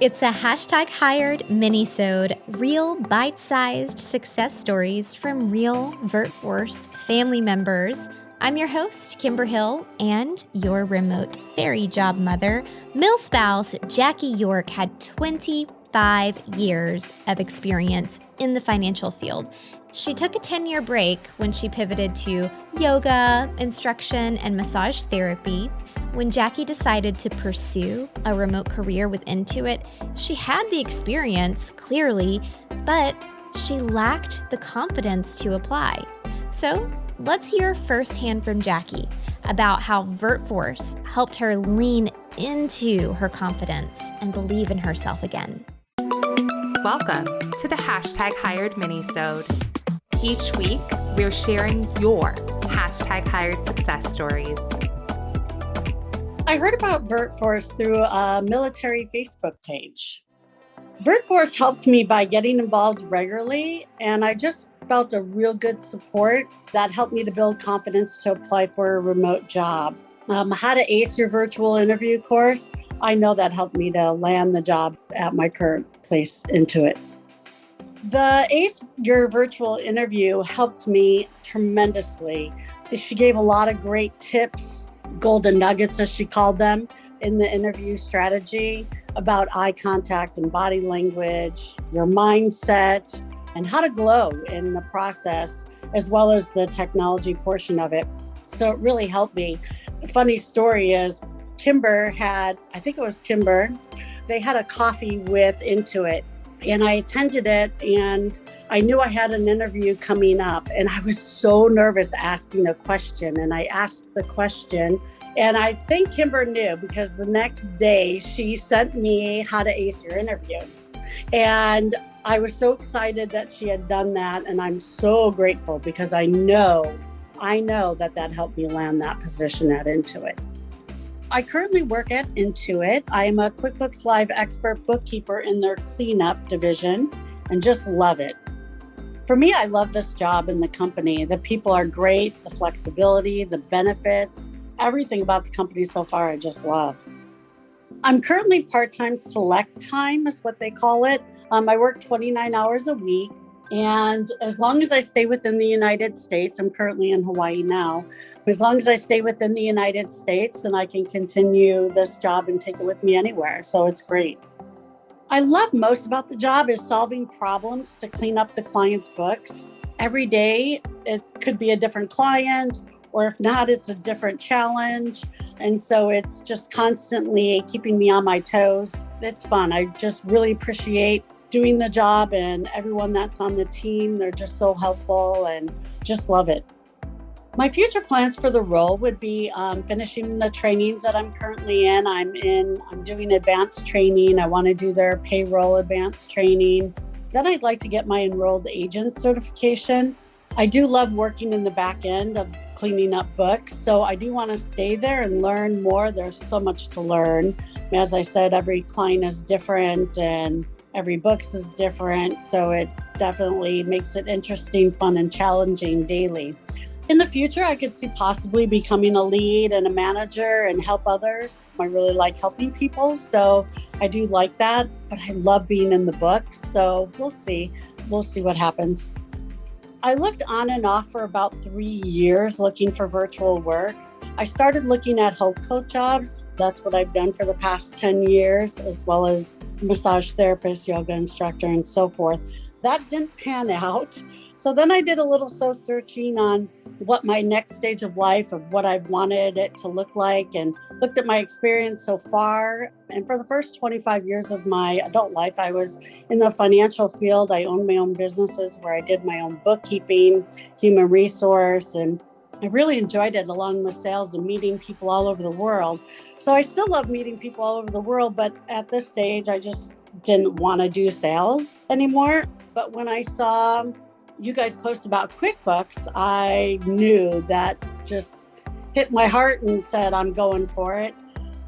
It's a hashtag hired mini-sode, real bite-sized success stories from real VirtForce family members. I'm your host, Kimber Hill, and your remote fairy job mother. Milspouse Jaqi York had 25 years of experience in the financial field. She took a 10-year break when she pivoted to yoga, instruction, and massage therapy. When Jaqi decided to pursue a remote career with Intuit, she had the experience, clearly, but she lacked the confidence to apply. So let's hear firsthand from Jaqi about how VirtForce helped her lean into her confidence and believe in herself again. Welcome to the hashtag hired mini-sode. Each week, we're sharing your hashtag hired success stories. I heard about VirtForce through a military Facebook page. VirtForce helped me by getting involved regularly, and I just felt a real good support that helped me to build confidence to apply for a remote job. How to ace your virtual interview course, I know that helped me to land the job at my current place, Intuit. The Ace Your Virtual Interview helped me tremendously. She gave a lot of great tips, golden nuggets as she called them, in the interview strategy about eye contact and body language, your mindset, and how to glow in the process, as well as the technology portion of it. So it really helped me. The funny story is Kimber had, I think it was Kimber, they had a coffee with Intuit. And I attended it, and I knew I had an interview coming up, and I was so nervous asking a question. And I asked the question, and I think Kimber knew, because the next day she sent me how to ace your interview. And I was so excited that she had done that, and I'm so grateful because I know that helped me land that position at Intuit. I currently work at Intuit. I am a QuickBooks Live expert bookkeeper in their cleanup division and just love it. For me, I love this job in the company. The people are great, the flexibility, the benefits, everything about the company so far I just love. I'm currently part-time select time is what they call it. I work 29 hours a week. And as long as I stay within the United States, I'm currently in Hawaii now, but as long as I stay within the United States, then I can continue this job and take it with me anywhere. So it's great. I love most about the job is solving problems to clean up the client's books. Every day, it could be a different client, or if not, it's a different challenge. And so it's just constantly keeping me on my toes. It's fun. I just really appreciate doing the job, and everyone that's on the team, they're just so helpful and just love it. My future plans for the role would be finishing the trainings that I'm currently in. I'm doing advanced training. I want to do their payroll advanced training. Then I'd like to get my enrolled agent certification. I do love working in the back end of cleaning up books, so I do want to stay there and learn more. There's so much to learn. As I said, every client is different and every books is different, so it definitely makes it interesting, fun, and challenging daily. In the future, I could see possibly becoming a lead and a manager and help others. I really like helping people, so I do like that, but I love being in the books, so we'll see. We'll see what happens. I looked on and off for about 3 years looking for virtual work. I started looking at health coach jobs. That's what I've done for the past 10 years, as well as massage therapist, yoga instructor, and so forth. That didn't pan out. So then I did a little soul searching on what my next stage of life, of what I wanted it to look like, and looked at my experience so far. And for the first 25 years of my adult life, I was in the financial field. I owned my own businesses where I did my own bookkeeping, human resource, and I really enjoyed it, along with sales and meeting people all over the world. So I still love meeting people all over the world, but at this stage, I just didn't want to do sales anymore. But when I saw you guys post about QuickBooks, I knew that just hit my heart and said, I'm going for it.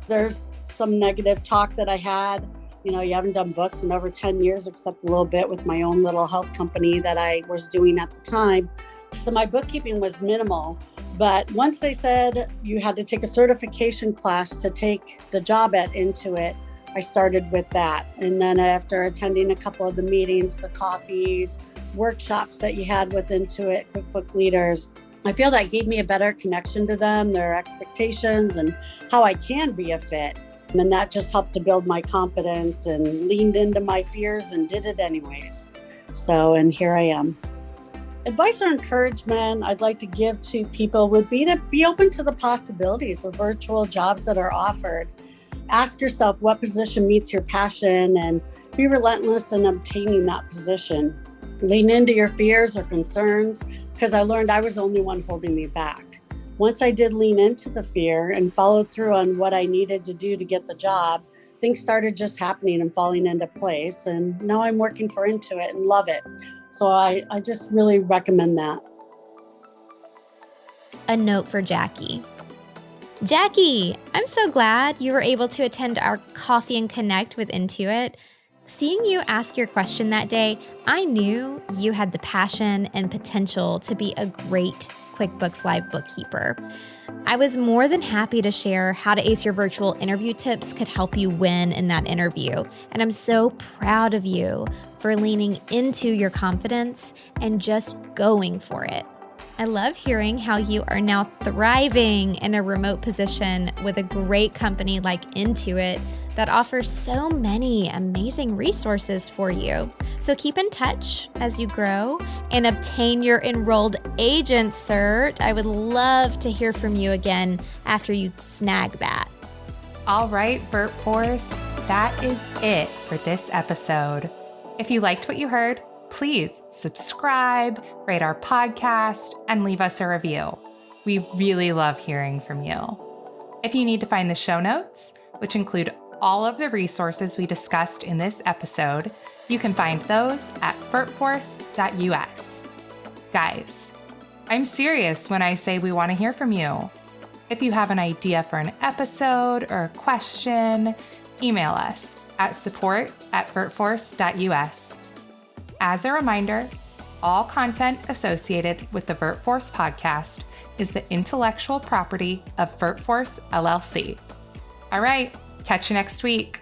There's some negative talk that I had. You know, you haven't done books in over 10 years, except a little bit with my own little health company that I was doing at the time. So my bookkeeping was minimal. But once they said you had to take a certification class to take the job at Intuit, I started with that. And then after attending a couple of the meetings, the coffees, workshops that you had with Intuit, QuickBooks leaders, I feel that gave me a better connection to them, their expectations, and how I can be a fit. And that just helped to build my confidence and leaned into my fears and did it anyways. And here I am. Advice or encouragement I'd like to give to people would be to be open to the possibilities of virtual jobs that are offered. Ask yourself what position meets your passion and be relentless in obtaining that position. Lean into your fears or concerns, because I learned I was the only one holding me back. Once I did lean into the fear and followed through on what I needed to do to get the job, things started just happening and falling into place. And now I'm working for Intuit and love it. So I just really recommend that. A note for Jaqi. Jaqi, I'm so glad you were able to attend our Coffee and Connect with Intuit. Seeing you ask your question that day, I knew you had the passion and potential to be a great QuickBooks Live Bookkeeper. I was more than happy to share how to ace your virtual interview tips could help you win in that interview. And I'm so proud of you for leaning into your confidence and just going for it. I love hearing how you are now thriving in a remote position with a great company like Intuit that offers so many amazing resources for you. So keep in touch as you grow and obtain your enrolled agent cert. I would love to hear from you again after you snag that. All right, VirtForce, that is it for this episode. If you liked what you heard, please subscribe, rate our podcast, and leave us a review. We really love hearing from you. If you need to find the show notes, which include all of the resources we discussed in this episode, you can find those at VirtForce.us. Guys, I'm serious when I say we want to hear from you. If you have an idea for an episode or a question, email us at support@VirtForce.us. As a reminder, all content associated with the VirtForce podcast is the intellectual property of VirtForce LLC. All right, catch you next week.